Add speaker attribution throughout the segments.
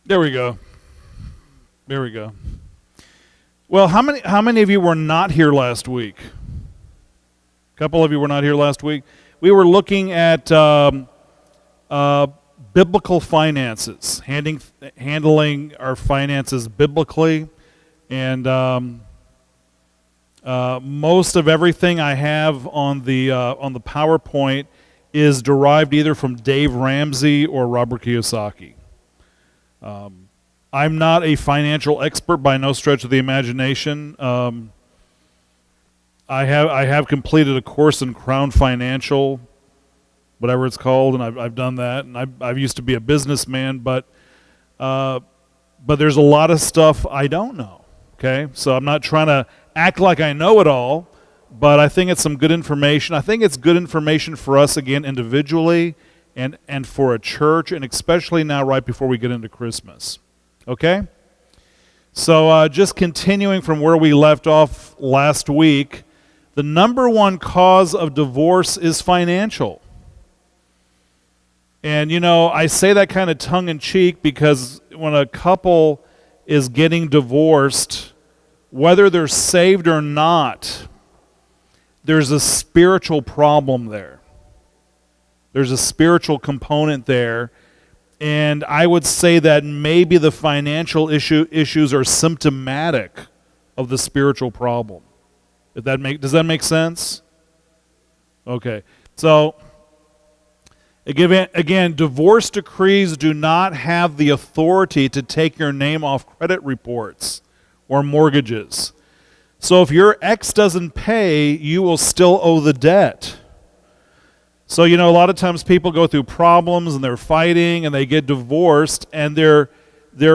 Speaker 1: There we go. There we go. Well, how many of you were not here last week? A couple of you were not here last week. We were looking at biblical finances, handling our finances biblically, and most of everything I have on the PowerPoint is derived either from Dave Ramsey or Robert Kiyosaki. I'm not a financial expert by no stretch of the imagination. I have completed a course in Crown Financial, whatever it's called, and I've done that. And I've used to be a businessman, but there's a lot of stuff I don't know. Okay, so I'm not trying to act like I know it all, but I think it's some good information. I think it's good information for us again individually, and for a church, and especially now right before we get into Christmas. Okay? So just continuing from where we left off last week, the number one cause of divorce is financial. And I say that kind of tongue-in-cheek because when a couple is getting divorced, whether they're saved or not, there's a spiritual problem there. There's a spiritual component there, and I would say that maybe the financial issues are symptomatic of the spiritual problem. Does that make sense? Okay. So again, divorce decrees do not have the authority to take your name off credit reports or mortgages. So if your ex doesn't pay, you will still owe the debt. So, a lot of times people go through problems and they're fighting and they get divorced, and they're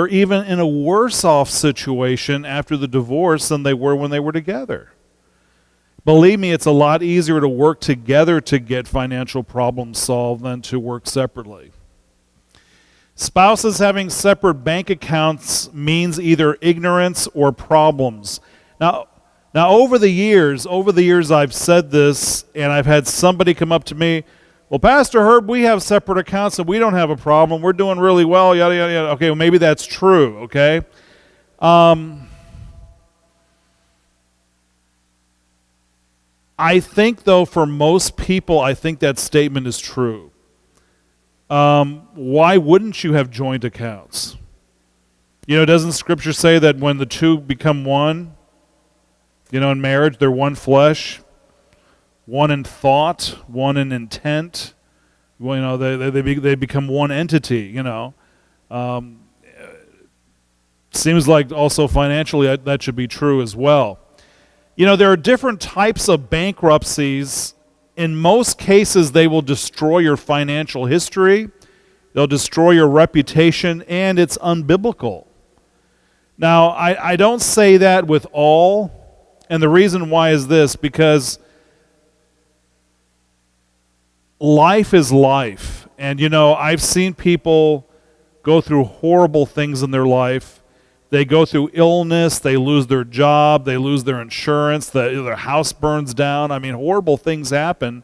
Speaker 1: even in a worse off situation after the divorce than they were when they were together. Believe me, it's a lot easier to work together to get financial problems solved than to work separately. Spouses having separate bank accounts means either ignorance or problems. Now, over the years, I've said this, and I've had somebody come up to me, well, Pastor Herb, we have separate accounts and we don't have a problem. We're doing really well, yada, yada, yada. Okay, well, maybe that's true, okay? I think, though, for most people, I think that statement is true. Why wouldn't you have joint accounts? Doesn't Scripture say that when the two become one, in marriage, they're one flesh, one in thought, one in intent. They become one entity. Seems like also financially that should be true as well. There are different types of bankruptcies. In most cases, they will destroy your financial history. They'll destroy your reputation, and it's unbiblical. Now, I don't say that with all. And the reason why is this, because life is life. And, I've seen people go through horrible things in their life. They go through illness, they lose their job, they lose their insurance, their house burns down. I mean, horrible things happen.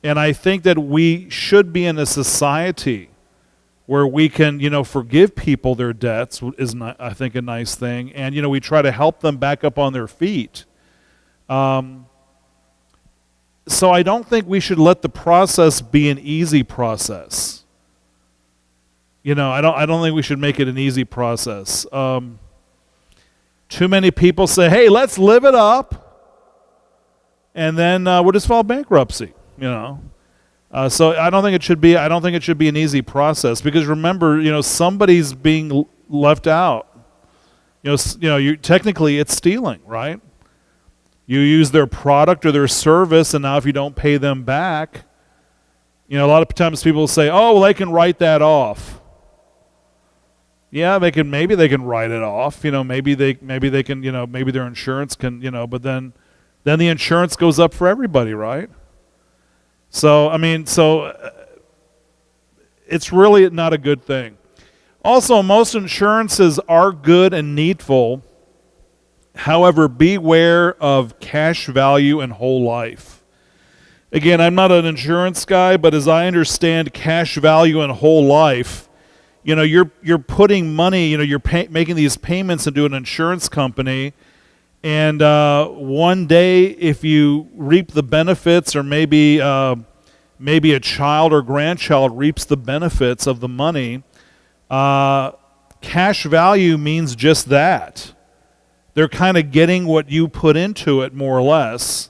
Speaker 1: And I think that we should be in a society where we can, forgive people their debts is, I think, a nice thing. And, we try to help them back up on their feet. So I don't think we should let the process be an easy process. I don't think we should make it an easy process. Too many people say, hey, let's live it up, and then we'll just file bankruptcy, So I don't think it should be an easy process, because remember, somebody's being left out. Technically it's stealing, right? You use their product or their service, and now if you don't pay them back, a lot of times people say, oh, well, they can write that off. Yeah, maybe they can write it off. Maybe they can, maybe their insurance can, but then the insurance goes up for everybody, right? So, it's really not a good thing. Also, most insurances are good and needful. However, beware of cash value and whole life. Again, I'm not an insurance guy, but as I understand cash value and whole life, you're putting money, you're making these payments into an insurance company, and one day if you reap the benefits, or maybe a child or grandchild reaps the benefits of the money, cash value means just that. They're kind of getting what you put into it, more or less.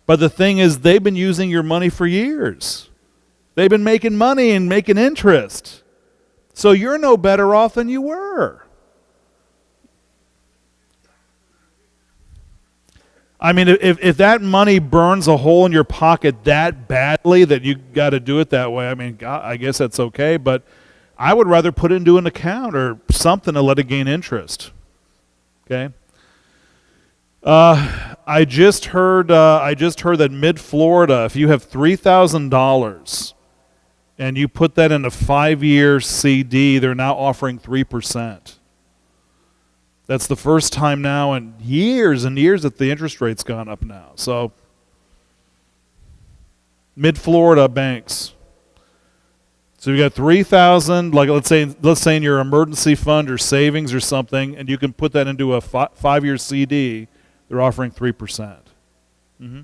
Speaker 1: But the thing is, they've been using your money for years. They've been making money and making interest. So you're no better off than you were. I mean, if that money burns a hole in your pocket that badly that you got to do it that way, I mean, God, I guess that's okay. But I would rather put it into an account or something to let it gain interest. Okay. I just heard that mid-Florida, if you have $3,000 and you put that in a 5-year CD, they're now offering 3%. That's the first time now in years and years that the interest rate's gone up now. So, mid-Florida banks. So you got 3,000, like let's say in your emergency fund or savings or something, and you can put that into a 5-year CD. They're offering 3%. Mm-hmm.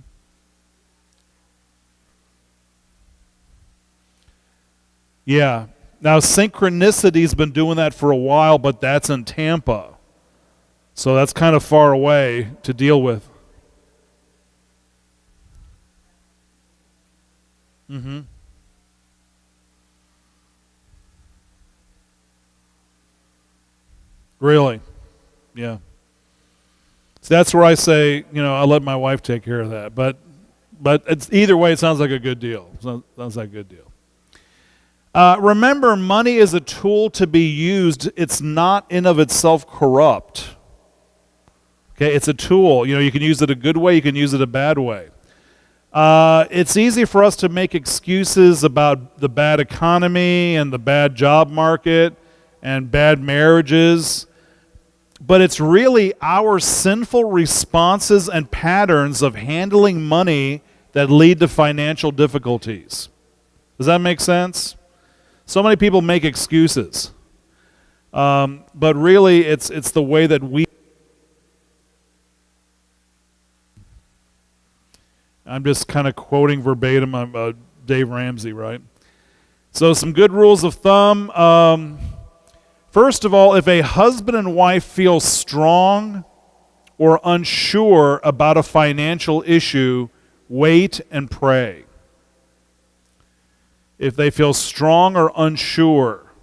Speaker 1: Yeah. Now Synchronicity's been doing that for a while, but that's in Tampa, so that's kind of far away to deal with. Mm-hmm. Really? Yeah. So that's where I say, I'll let my wife take care of that. But it's either way, it sounds like a good deal. Sounds like a good deal. Remember, money is a tool to be used. It's not in of itself corrupt. Okay, it's a tool. You can use it a good way. You can use it a bad way. It's easy for us to make excuses about the bad economy and the bad job market and bad marriages. But it's really our sinful responses and patterns of handling money that lead to financial difficulties. Does that make sense? So many people make excuses. But really, it's the way that we... I'm just kind of quoting verbatim Dave Ramsey, right? So some good rules of thumb. First of all, if a husband and wife feel strong or unsure about a financial issue, wait and pray. If they feel strong or unsure,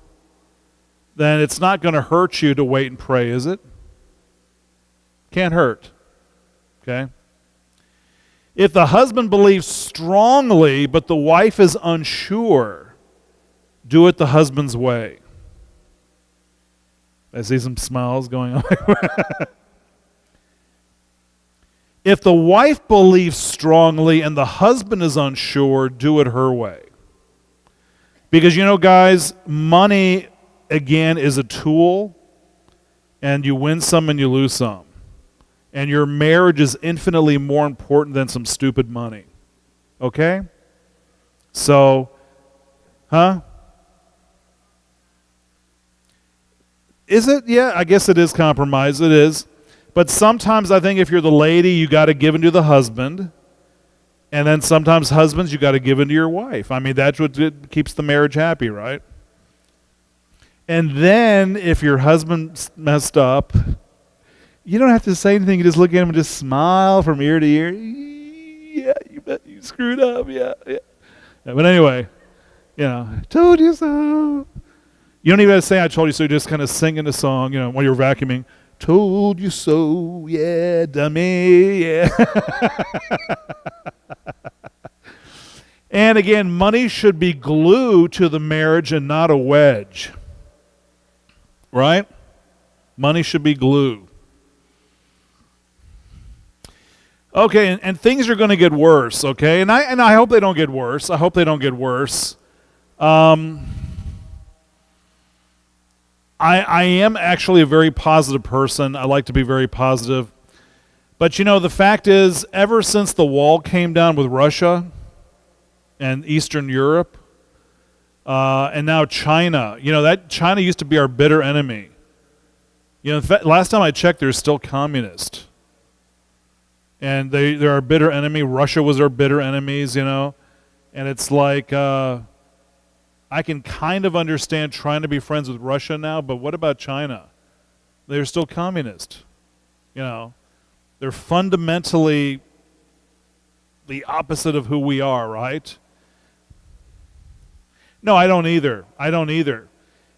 Speaker 1: then it's not going to hurt you to wait and pray, is it? Can't hurt. Okay? If the husband believes strongly but the wife is unsure, do it the husband's way. I see some smiles going on. If the wife believes strongly and the husband is unsure, do it her way. Because, guys, money, again, is a tool, and you win some and you lose some. And your marriage is infinitely more important than some stupid money. Okay? So, Is it? Yeah, I guess it is compromise. It is. But sometimes I think if you're the lady, you got to give into the husband. And then sometimes husbands, you got to give into your wife. I mean, that's what keeps the marriage happy, right? And then if your husband's messed up, you don't have to say anything. You just look at him and just smile from ear to ear. Yeah, you bet you screwed up. Yeah. But anyway, told you so. You don't even have to say I told you so. You just kind of singing the song, while you're vacuuming. Told you so, yeah, dummy, yeah. And again, money should be glue to the marriage and not a wedge. Right? Money should be glue. Okay, and things are going to get worse, okay? And I hope they don't get worse. I hope they don't get worse. I am actually a very positive person. I like to be very positive. But the fact is, ever since the wall came down with Russia and Eastern Europe, And now China. That China used to be our bitter enemy. In fact, last time I checked, they're still communist. And they're our bitter enemy. Russia was our bitter enemies, And it's like, I can kind of understand trying to be friends with Russia now, but what about China? They're still communist. They're fundamentally the opposite of who we are, right? No, I don't either.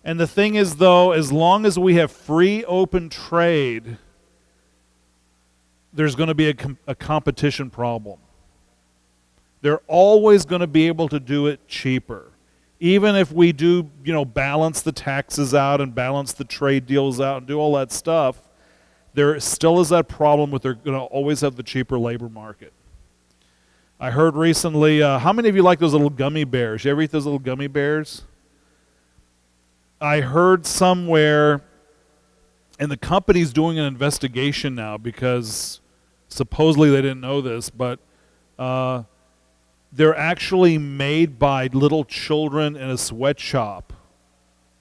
Speaker 1: And the thing is, though, as long as we have free, open trade, there's going to be a competition problem. They're always going to be able to do it cheaper. Even if we do, balance the taxes out and balance the trade deals out and do all that stuff, there still is that problem with they're going to always have the cheaper labor market. I heard recently, how many of you like those little gummy bears? You ever eat those little gummy bears? I heard somewhere, and the company's doing an investigation now because supposedly they didn't know this, but they're actually made by little children in a sweatshop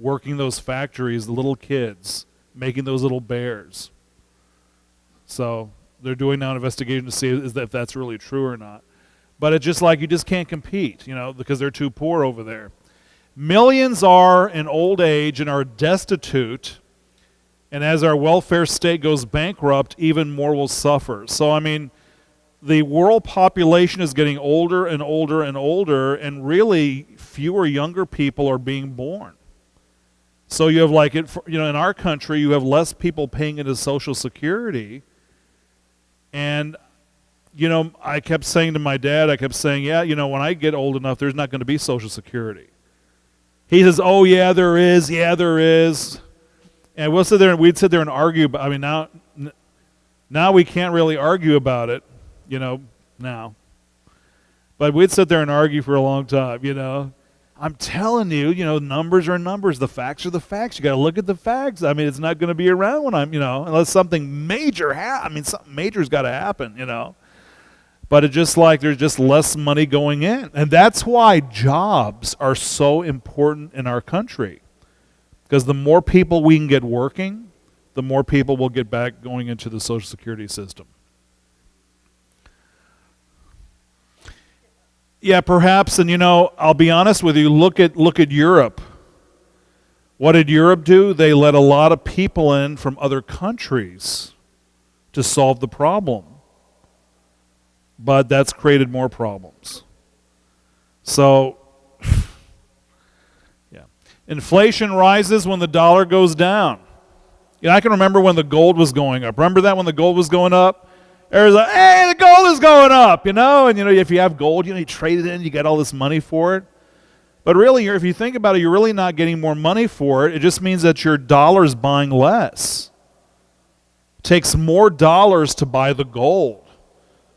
Speaker 1: working those factories, the little kids, making those little bears. So they're doing now an investigation to see if that's really true or not. But it's just like you just can't compete, because they're too poor over there. Millions are in old age and are destitute, and as our welfare state goes bankrupt, even more will suffer. So, the world population is getting older and older and older, and really fewer younger people are being born. So you have in our country, you have less people paying into Social Security, and I kept saying to my dad, when I get old enough, there's not going to be Social Security. He says, oh, yeah, there is. And we'd sit there and argue. But now we can't really argue about it, now. But we'd sit there and argue for a long time, I'm telling you, numbers are numbers. The facts are the facts. You got to look at the facts. It's not going to be around when I'm, unless something major something major's got to happen, But it's just like there's just less money going in. And that's why jobs are so important in our country. Because the more people we can get working, the more people will get back going into the Social Security system. Yeah, perhaps, and I'll be honest with you, look at Europe. What did Europe do? They let a lot of people in from other countries to solve the problem. But that's created more problems. So, yeah. Inflation rises when the dollar goes down. I can remember when the gold was going up. Remember that when the gold was going up? There's hey, the gold is going up, And, if you have gold, you trade it in, you get all this money for it. But really, if you think about it, you're really not getting more money for it. It just means that your dollar's buying less. It takes more dollars to buy the gold.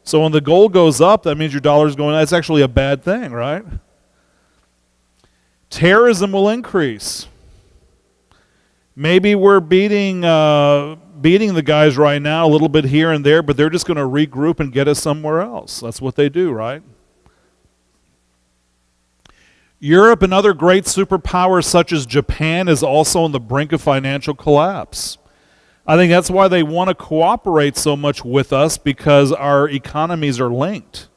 Speaker 1: So when the gold goes up, that means your dollar's going up. That's actually a bad thing, right? Terrorism will increase. Maybe we're beating the guys right now a little bit here and there, but they're just going to regroup and get us somewhere else. That's what they do, right? Europe and other great superpowers such as Japan is also on the brink of financial collapse. I think that's why they want to cooperate so much with us, because our economies are linked.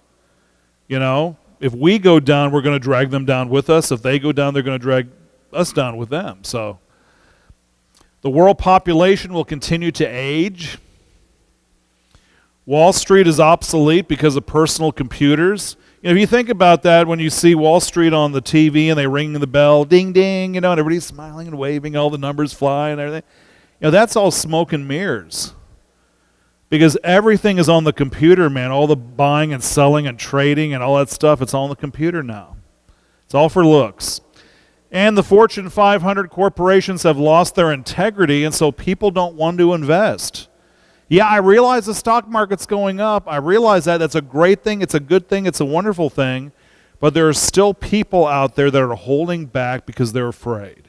Speaker 1: If we go down, we're going to drag them down with us. If they go down, they're going to drag us down with them. So the world population will continue to age. Wall Street is obsolete because of personal computers. If you think about that, when you see Wall Street on the TV and they ring the bell, ding, ding, and everybody's smiling and waving, all the numbers fly and everything. That's all smoke and mirrors. Because everything is on the computer, man. All the buying and selling and trading and all that stuff, it's all on the computer now. It's all for looks. And the Fortune 500 corporations have lost their integrity, and so people don't want to invest. Yeah, I realize the stock market's going up. I realize that. That's a great thing. It's a good thing. It's a wonderful thing. But there are still people out there that are holding back because they're afraid.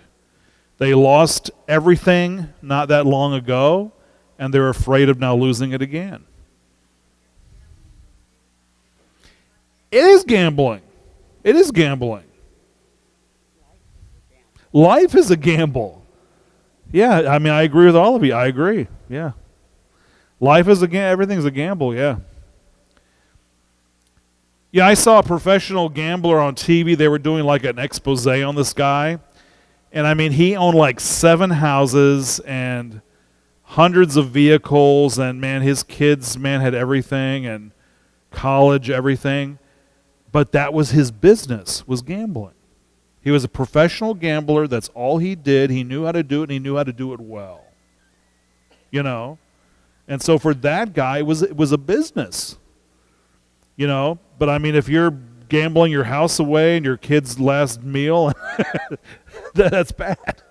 Speaker 1: They lost everything not that long ago, and they're afraid of now losing it again. It is gambling. It is gambling. Life is a gamble. Yeah, I mean, I agree with all of you. I agree. Yeah. Life is everything's a gamble, yeah. Yeah, I saw a professional gambler on TV. They were doing like an expose on this guy. And I mean, he owned like 7 houses and hundreds of vehicles. And man, his kids, man, had everything and college, everything. But that was his business, was gambling. He was a professional gambler. That's all he did. He knew how to do it, and he knew how to do it well. You know? And so for that guy, it was a business. You know? But I mean, if you're gambling your house away and your kid's last meal, that's bad.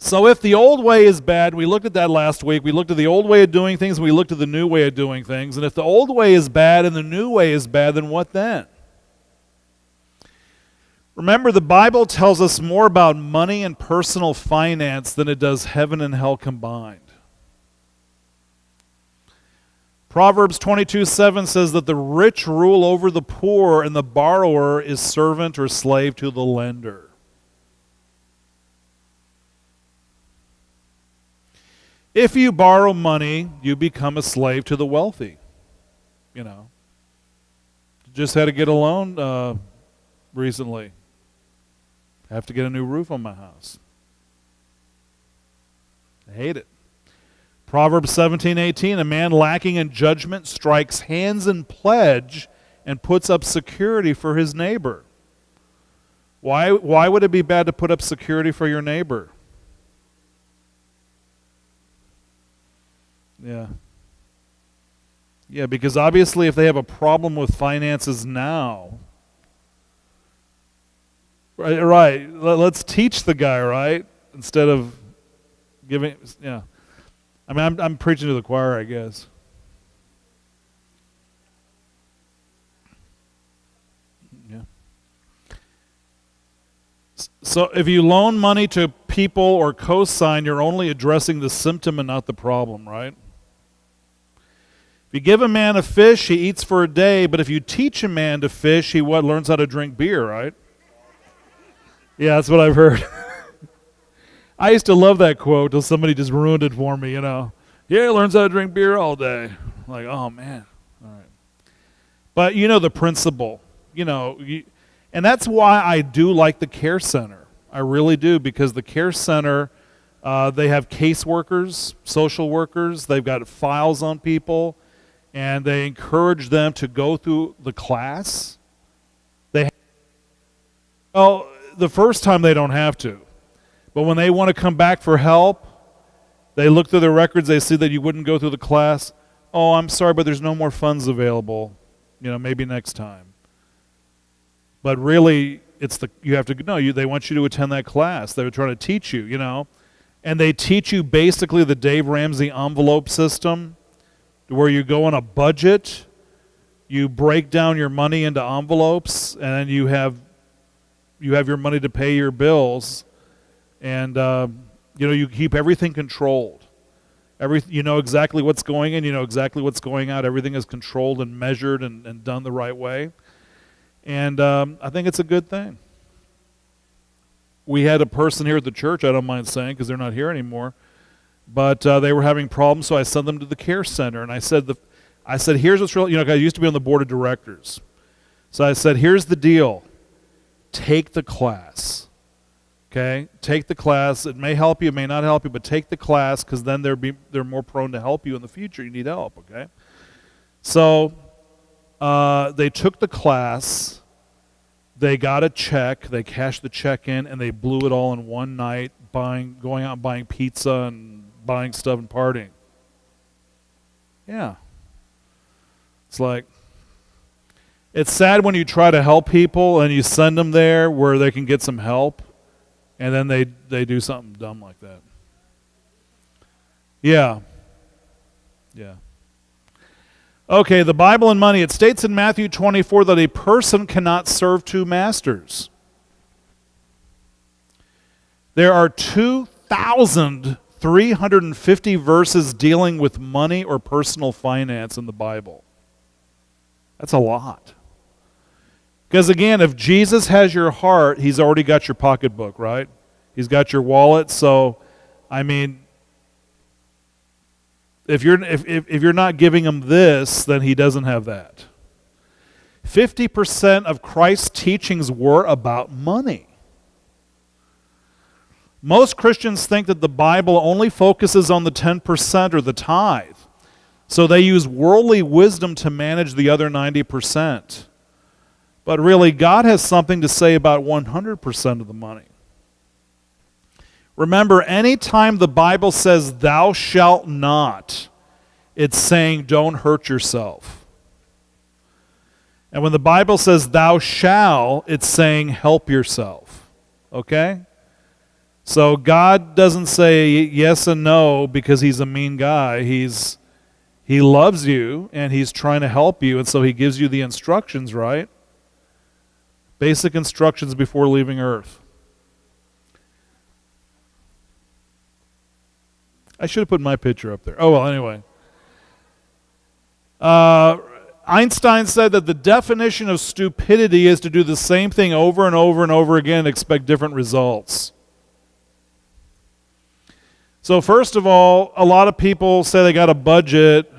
Speaker 1: So if the old way is bad, we looked at that last week. We looked at the old way of doing things, and we looked at the new way of doing things. And if the old way is bad and the new way is bad, then what then? Remember, the Bible tells us more about money and personal finance than it does heaven and hell combined. Proverbs 22:7 says that the rich rule over the poor, and the borrower is servant or slave to the lender. If you borrow money, you become a slave to the wealthy. You know. Just had to get a loan recently. Have to get a new roof on my house. I hate it. Proverbs 17:18, a man lacking in judgment strikes hands in pledge and puts up security for his neighbor. Why would it be bad to put up security for your neighbor? Yeah. Yeah, because obviously if they have a problem with finances now, right, let's teach the guy, right? Instead of giving, yeah. I mean, I'm preaching to the choir, I guess. Yeah. So if you loan money to people or co-sign, you're only addressing the symptom and not the problem, right? If you give a man a fish, he eats for a day, but if you teach a man to fish, he learns how to drink beer, right? Yeah, that's what I've heard. I used to love that quote till somebody just ruined it for me, you know. Yeah, he learns how to drink beer all day. Like, oh, man. All right. But you know the principle. You know, and that's why I do like the care center. I really do, because the care center, they have caseworkers, social workers. They've got files on people, and they encourage them to go through the class. Well, the first time they don't have to. But when they want to come back for help, they look through their records, they see that you wouldn't go through the class. Oh, I'm sorry, but there's no more funds available. You know, maybe next time. But really, you have to know. They want you to attend that class. They're trying to teach you, you know. And they teach you basically the Dave Ramsey envelope system, where you go on a budget, you break down your money into envelopes, and then you have your money to pay your bills. And you know, you keep everything controlled. You know exactly what's going in. You know exactly what's going out. Everything is controlled and measured and done the right way. And I think it's a good thing. We had a person here at the church, I don't mind saying because they're not here anymore, but they were having problems, so I sent them to the care center. And I said, here's what's real. You know, I used to be on the board of directors. So I said, here's the deal. Take the class. Okay, take the class. It may help you, it may not help you, but take the class, because then they're more prone to help you in the future. You need help, okay? So they took the class, they got a check, they cashed the check in, and they blew it all in one night, going out and buying pizza and buying stuff and partying. Yeah. It's like, it's sad when you try to help people and you send them there where they can get some help, and then they do something dumb like that. Yeah. Yeah. Okay, the Bible and money. It states in Matthew 24 that a person cannot serve two masters. There are 2,350 verses dealing with money or personal finance in the Bible. That's a lot. Because again, if Jesus has your heart, he's already got your pocketbook, right? He's got your wallet. So, I mean, if you're not giving him this, then he doesn't have that. 50% of Christ's teachings were about money. Most Christians think that the Bible only focuses on the 10% or the tithe. So they use worldly wisdom to manage the other 90%. But really, God has something to say about 100% of the money. Remember, anytime the Bible says, thou shalt not, it's saying don't hurt yourself. And when the Bible says thou shall, it's saying help yourself. Okay? So God doesn't say yes and no because he's a mean guy. He loves you and he's trying to help you, and so he gives you the instructions, right? Basic instructions before leaving earth. I should have put my picture up there. Oh, well, anyway. Einstein said that the definition of stupidity is to do the same thing over and over and over again and expect different results. So first of all, a lot of people say they got a budget,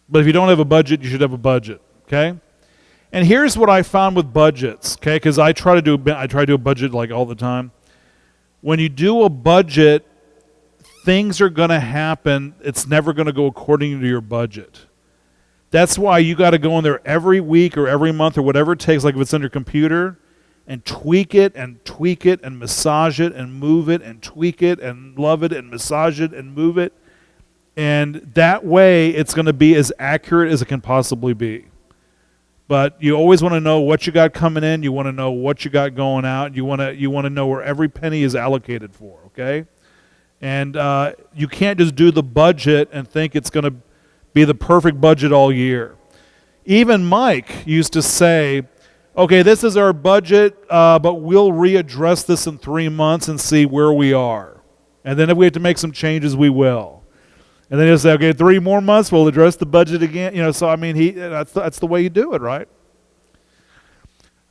Speaker 1: but if you don't have a budget, you should have a budget, okay? And here's what I found with budgets, okay? Because I try to do a budget like all the time. When you do a budget, things are going to happen. It's never going to go according to your budget. That's why you got to go in there every week or every month or whatever it takes, like if it's on your computer, and tweak it and massage it and move it and tweak it and love it and massage it and move it. And that way it's going to be as accurate as it can possibly be. But you always want to know what you got coming in. You want to know what you got going out. You want to know where every penny is allocated for, okay? And you can't just do the budget and think it's going to be the perfect budget all year. Even Mike used to say, okay, this is our budget, but we'll readdress this in 3 months and see where we are. And then if we have to make some changes, we will. And then he'll say, okay, 3 more months, we'll address the budget again. You know, so I mean, that's the way you do it, right?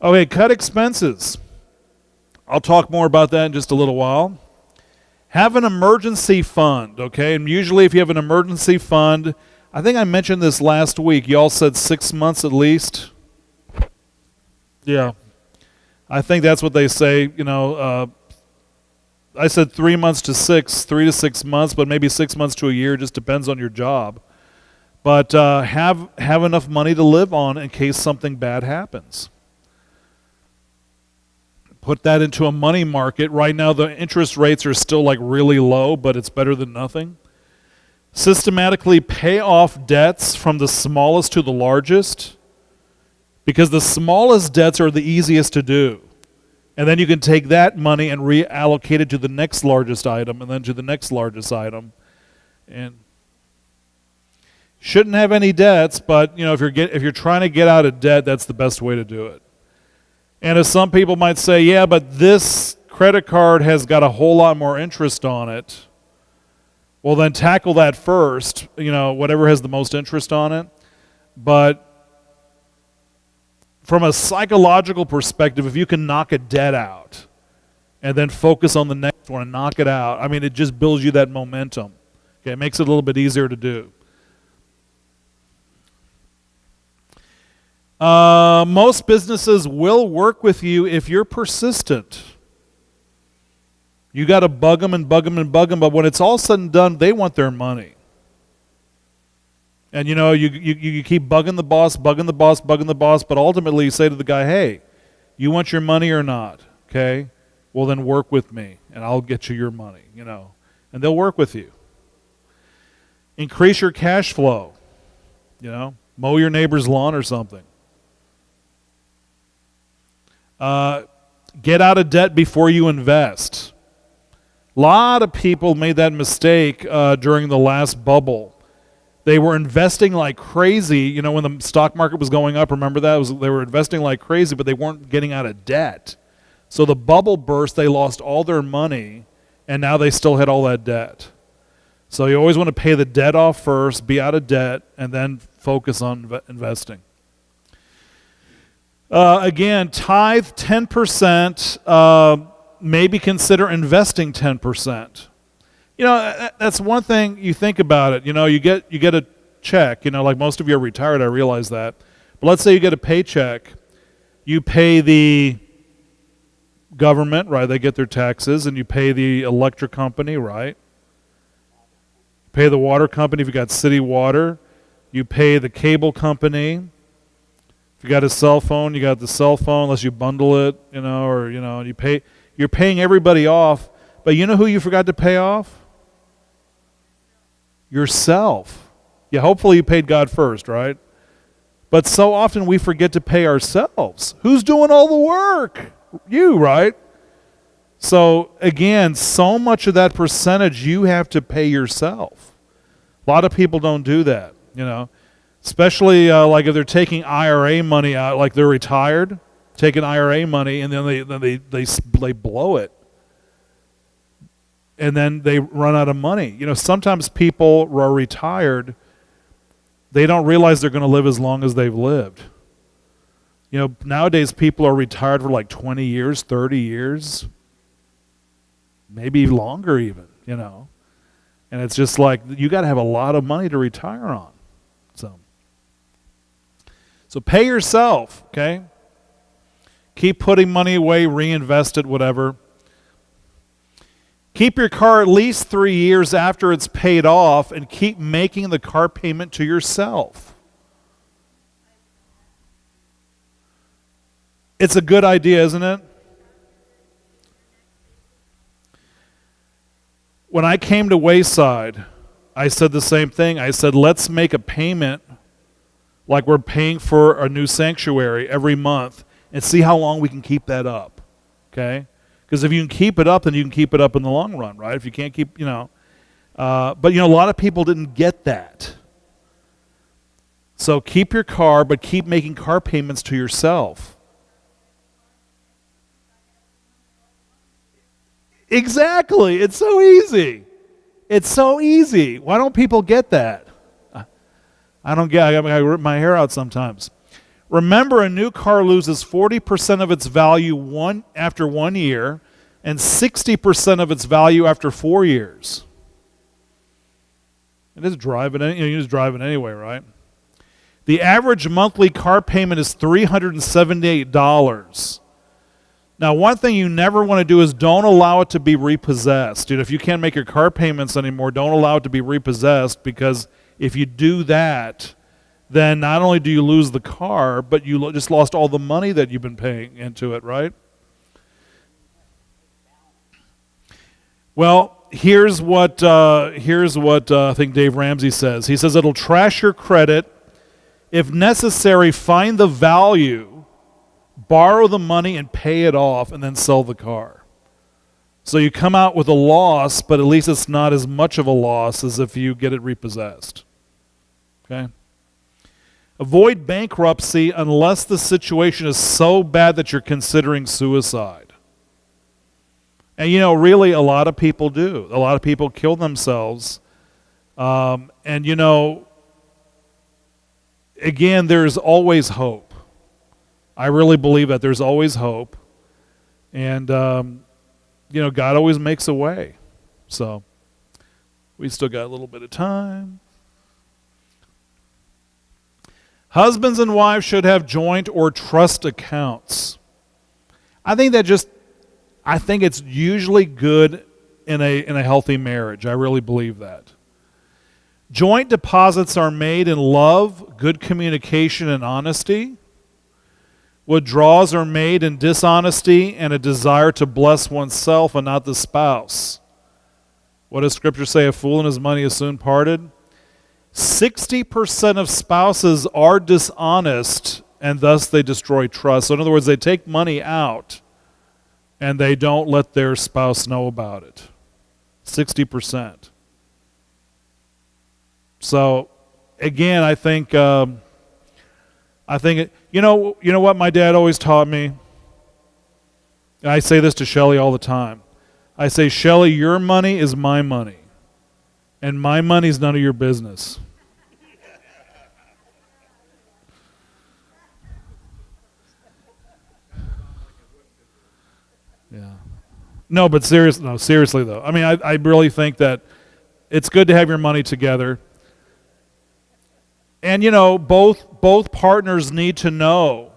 Speaker 1: Okay, cut expenses. I'll talk more about that in just a little while. Have an emergency fund, okay? And usually if you have an emergency fund, I think I mentioned this last week. Y'all said 6 months at least. Yeah, I think that's what they say. You know, I said 3 months to 6, 3 to 6 months, but maybe 6 months to a year. Just depends on your job. But have enough money to live on in case something bad happens. Put that into a money market. Right now, the interest rates are still like really low, but it's better than nothing. Systematically pay off debts from the smallest to the largest, because the smallest debts are the easiest to do. And then you can take that money and reallocate it to the next largest item and then to the next largest item. And shouldn't have any debts, but you know, if you're trying to get out of debt, that's the best way to do it. And as some people might say, yeah, but this credit card has got a whole lot more interest on it. Well, then tackle that first, you know, whatever has the most interest on it. But from a psychological perspective, if you can knock a debt out and then focus on the next one and knock it out, I mean, it just builds you that momentum. Okay, it makes it a little bit easier to do. Most businesses will work with you if you're persistent. You got to bug them and bug them and bug them, but when it's all said and done, they want their money. And you know, you keep bugging the boss, but ultimately you say to the guy, hey, you want your money or not? Okay? Well, then work with me, and I'll get you your money, you know. And they'll work with you. Increase your cash flow. You know, mow your neighbor's lawn or something. Get out of debt before you invest. A lot of people made that mistake during the last bubble. They were investing like crazy. You know, when the stock market was going up, remember that? They were investing like crazy, but they weren't getting out of debt. So the bubble burst, they lost all their money, and now they still had all that debt. So you always want to pay the debt off first, be out of debt, and then focus on investing. Again, tithe 10%, maybe consider investing 10%. That's one thing you think about it. You get a check, like most of you are retired, I realize that. But let's say you get a paycheck. You pay the government, right? They get their taxes, and you pay the electric company, right? Pay the water company if you got city water. You pay the cable company. If you got a cell phone, you got the cell phone, unless you bundle it, you're paying everybody off. But you know who you forgot to pay off? Yourself. Yeah, hopefully you paid God first, right? But so often we forget to pay ourselves. Who's doing all the work? You, right? So again, so much of that percentage you have to pay yourself. A lot of people don't do that, especially like if they're taking IRA money out, like they're retired, taking IRA money, and then they blow it, and then they run out of money. Sometimes people who are retired, they don't realize they're going to live as long as they've lived. Nowadays people are retired for like 20 years, 30 years, maybe longer even, And it's just like you got to have a lot of money to retire on. So pay yourself, okay? Keep putting money away, reinvest it, whatever. Keep your car at least 3 years after it's paid off, and keep making the car payment to yourself. It's a good idea, isn't it? When I came to Wayside, I said the same thing. I said, let's make a payment like we're paying for a new sanctuary every month and see how long we can keep that up, okay? Because if you can keep it up, then you can keep it up in the long run, right? If you can't keep, but a lot of people didn't get that. So keep your car, but keep making car payments to yourself. Exactly. It's so easy. It's so easy. Why don't people get that? I rip my hair out sometimes. Remember, a new car loses 40% of its value after 1 year and 60% of its value after 4 years. You just drive it anyway, right? The average monthly car payment is $378. Now, one thing you never want to do is don't allow it to be repossessed. If you can't make your car payments anymore, don't allow it to be repossessed, because if you do that, then not only do you lose the car, but you just lost all the money that you've been paying into it, right? Well, here's what I think Dave Ramsey says. He says it'll trash your credit. If necessary, find the value, borrow the money, and pay it off, and then sell the car. So you come out with a loss, but at least it's not as much of a loss as if you get it repossessed. Okay? Avoid bankruptcy unless the situation is so bad that you're considering suicide. And really a lot of people do. A lot of people kill themselves. And again, there's always hope. I really believe that there's always hope. And, God always makes a way. So we still got a little bit of time. Husbands and wives should have joint or trust accounts. I think it's usually good in a healthy marriage. I really believe that. Joint deposits are made in love, good communication, and honesty. Withdrawals are made in dishonesty and a desire to bless oneself and not the spouse. What does Scripture say? A fool and his money is soon parted. 60% of spouses are dishonest, and thus they destroy trust. So in other words, they take money out and they don't let their spouse know about it. 60%. So again, I think you know what my dad always taught me? And I say this to Shelley all the time. I say, Shelley, your money is my money, and my money is none of your business. Yeah. No, but seriously though. I mean, I really think that it's good to have your money together. And both partners need to know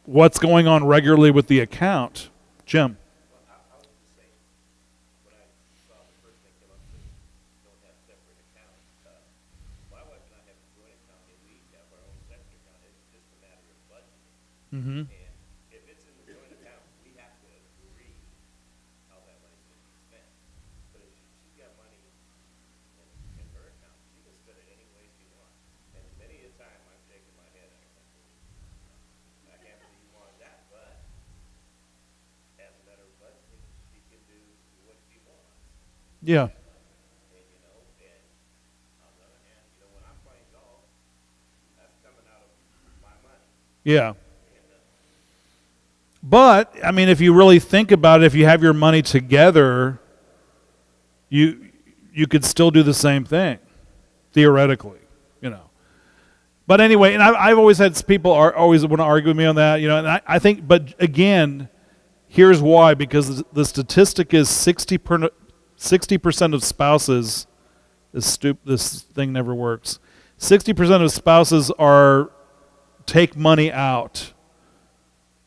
Speaker 1: what's going on regularly with the account. Jim. Mm-hmm. Yeah. Yeah. But I mean, if you really think about it, if you have your money together, you could still do the same thing, theoretically, you know. But anyway, and I've always had people always want to argue with me on that, and I think, but again, here's why: because the statistic is 60% of spouses. This thing never works. 60% of spouses take money out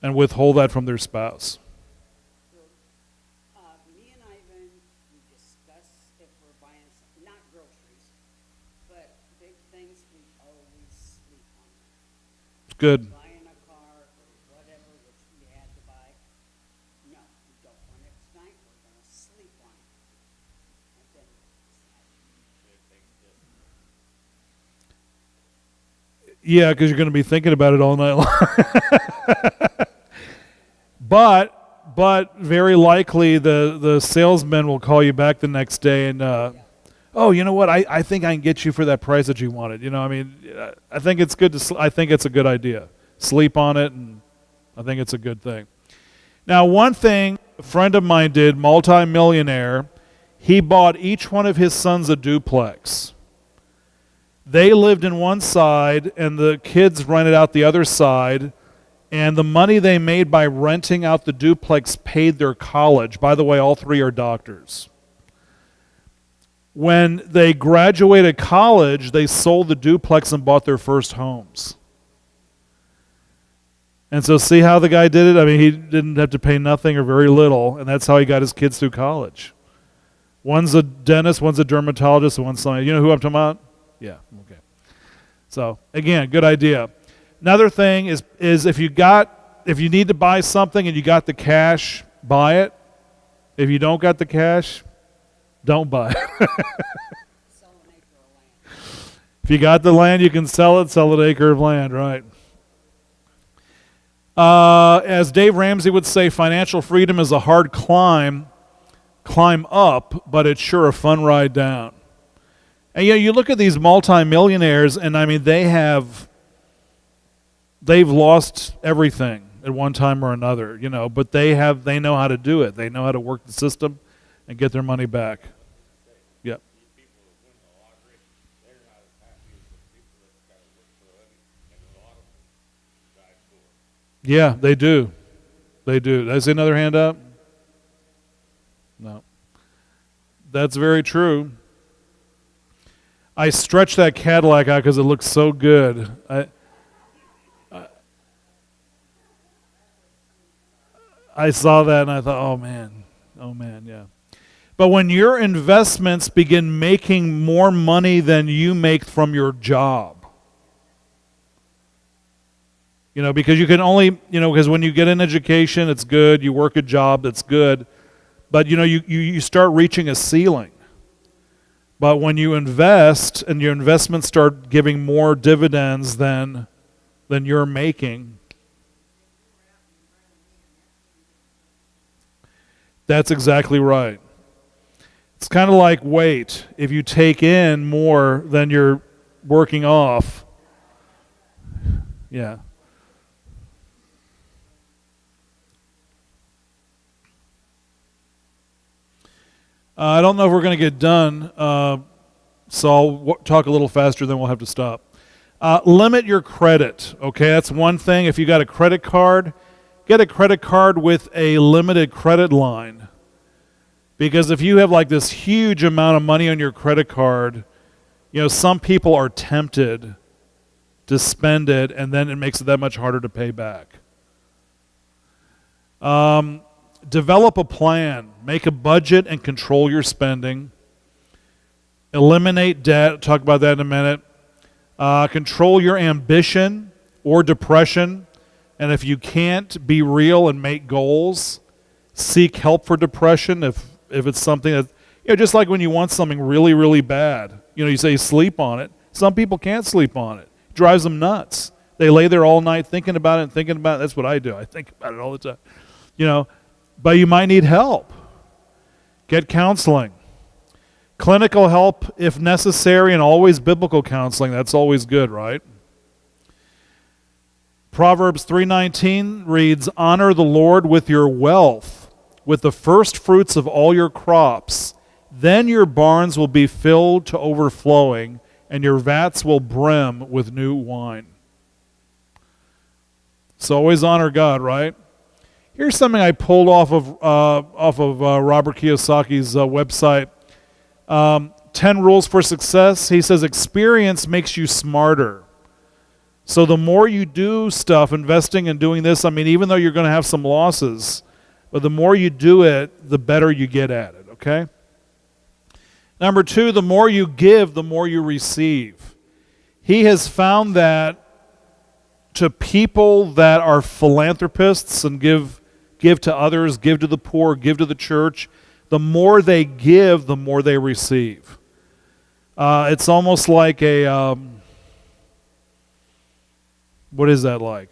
Speaker 1: and withhold that from their spouse.
Speaker 2: Me and Ivan, we discuss if we're buying not groceries, but big things, we always sleep on them.
Speaker 1: It's good.
Speaker 2: Buying a car or whatever, which we had to buy. No, we don't want it tonight. We're going to sleep on it. And then
Speaker 1: Yeah, because you're going to be thinking about it all night long. But very likely the salesman will call you back the next day and, oh, you know what? I think I can get you for that price that you wanted. I mean, I think it's good I think it's a good idea. Sleep on it, and I think it's a good thing. Now, one thing a friend of mine did, multi-millionaire, he bought each one of his sons a duplex. They lived in one side, and the kids rented out the other side, and the money they made by renting out the duplex paid their college. By the way, all three are doctors. When they graduated college, they sold the duplex and bought their first homes. And so see how the guy did it? I mean, he didn't have to pay nothing or very little, and that's how he got his kids through college. One's a dentist, one's a dermatologist, and one's something. You know who I'm talking about? Yeah, okay. So, again, good idea. Another thing is if you need to buy something and you got the cash, buy it. If you don't got the cash, don't buy it.
Speaker 2: sell an acre of land.
Speaker 1: If you got the land, you can sell an acre of land, right? As Dave Ramsey would say, financial freedom is a hard climb up, but it's sure a fun ride down. And you look at these multimillionaires, and I mean, they've lost everything at one time or another, but they know how to do it. They know how to work the system and get their money back. Yep. Yeah, they do. They do. Did I see another hand up? No. That's very true. I stretched that Cadillac out because it looks so good. I saw that and I thought, oh man, yeah. But when your investments begin making more money than you make from your job, because you can only, because when you get an education, it's good. You work a job, that's good. But, you start reaching a ceiling. But when you invest and your investments start giving more dividends than you're making, that's exactly right. It's kind of like weight. If you take in more than you're working off, yeah. I don't know if we're going to get done, so I'll talk a little faster, then we'll have to stop. Limit your credit, okay? That's one thing. If you got a credit card, get a credit card with a limited credit line. Because if you have like this huge amount of money on your credit card, some people are tempted to spend it, and then it makes it that much harder to pay back. Develop a plan. Make a budget and control your spending. Eliminate debt. Talk about that in a minute. Control your ambition or depression. And if you can't be real and make goals, seek help for depression if it's something that, just like when you want something really, really bad. You say sleep on it. Some people can't sleep on it. It drives them nuts. They lay there all night thinking about it and thinking about it. That's what I do. I think about it all the time. But you might need help. Get counseling. Clinical help if necessary, and always biblical counseling. That's always good, right? Proverbs 3:19 reads, "Honor the Lord with your wealth, with the first fruits of all your crops. Then your barns will be filled to overflowing, and your vats will brim with new wine." So always honor God, right? Here's something I pulled off of Robert Kiyosaki's website. 10 rules for success. He says experience makes you smarter. So the more you do stuff, investing and doing this, even though you're going to have some losses, but the more you do it, the better you get at it, okay? Number 2, the more you give, the more you receive. He has found that to people that are philanthropists and give to others, give to the poor, give to the church, the more they give, the more they receive. It's almost like a, what is that like?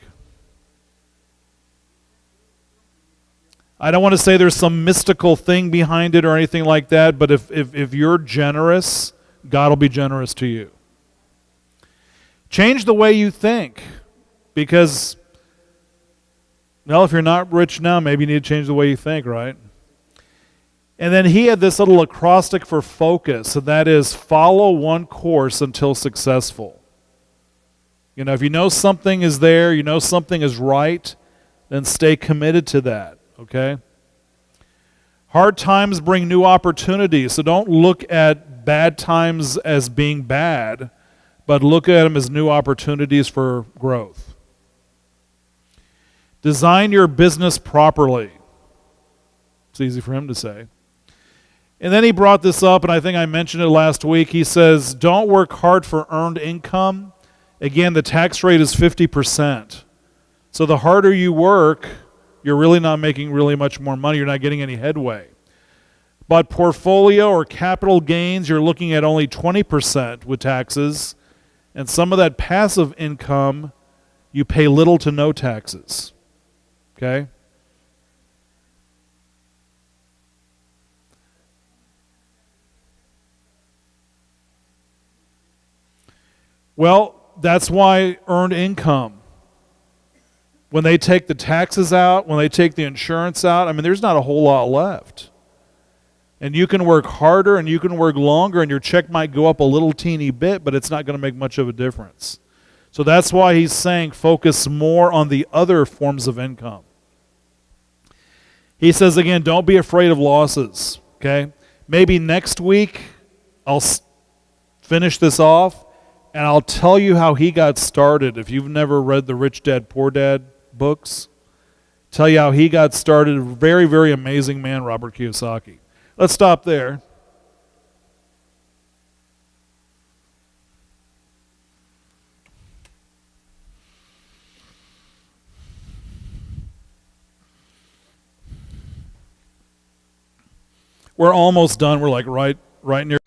Speaker 1: I don't want to say there's some mystical thing behind it or anything like that, but if you're generous, God will be generous to you. Change the way you think, because, if you're not rich now, maybe you need to change the way you think, right? And then he had this little acrostic for focus, and that is follow one course until successful. If you know something is there, you know something is right, then stay committed to that, okay? Hard times bring new opportunities, so don't look at bad times as being bad, but look at them as new opportunities for growth. Design your business properly. It's easy for him to say. And then he brought this up, and I think I mentioned it last week. He says, don't work hard for earned income. Again, the tax rate is 50%. So the harder you work, you're really not making really much more money. You're not getting any headway. But portfolio or capital gains, you're looking at only 20% with taxes. And some of that passive income, you pay little to no taxes. Okay? Well, that's why earned income, when they take the taxes out, when they take the insurance out, there's not a whole lot left. And you can work harder and you can work longer and your check might go up a little teeny bit, but it's not going to make much of a difference. So that's why he's saying focus more on the other forms of income. He says again, don't be afraid of losses, okay? Maybe next week I'll finish this off and I'll tell you how he got started. If you've never read the Rich Dad, Poor Dad books, tell you how he got started. A very, very amazing man, Robert Kiyosaki. Let's stop there. We're almost done. We're like right near